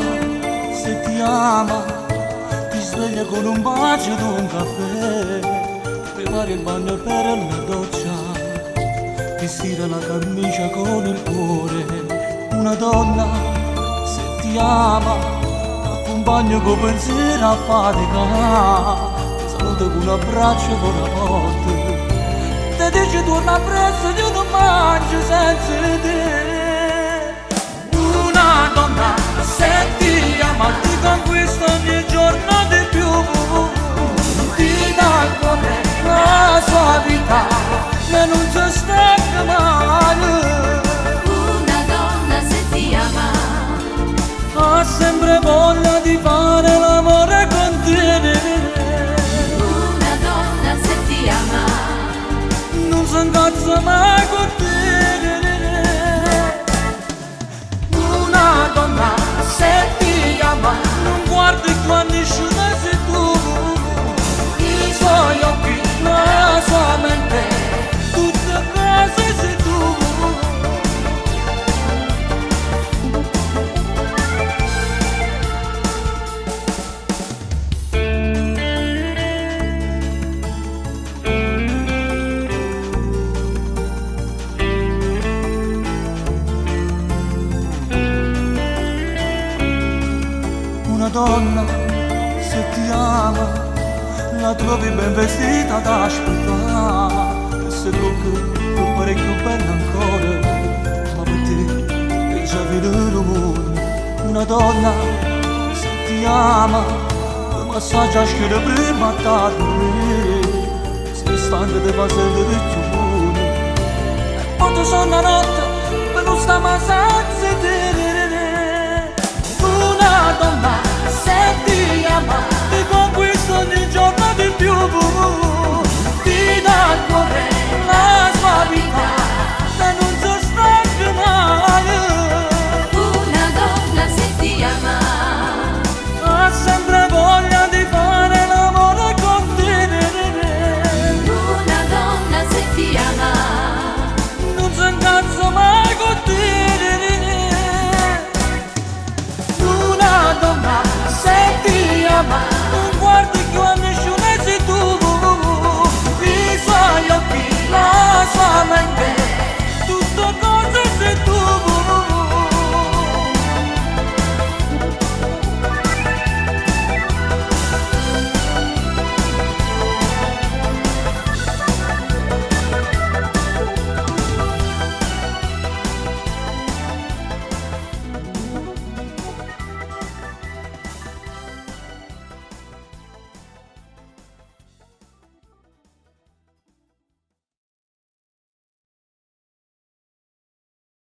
donna, se ti ama, ti sveglia con un bacio ed un caffè, prepari il bagno per la doccia, ti stira la camicia con il cuore. Una donna, se ti ama, t'accompagna con pensiero a fatica, ti saluta con un abbraccio con una porta, ti dice torna presto, io non mangio senza te. Una donna, se ti ama, ti conquista ogni giorno di più, ti dà il cuore, la sua vita, e non si stanca mai. Una donna, se ti ama, ha sempre voglia di fare l'amore con te. una donna, se ti ama, Non si incazza mai con te. Una donna, se ti ama, non guardi quando asciuga sei tu, i suoi occhi, la sua mente, tutte cose sei tu. Una donna, se ti ama, la trovi ben vestita da aspettare, e se tocca è parecchio bella ancora, ma per te è già finito l'amore. Una donna, se ti ama, ti massaggia schiena prima a dormire, se è stanca ti fa sentire il tuo cuore, e quando sono la notte per non stare mai senza te.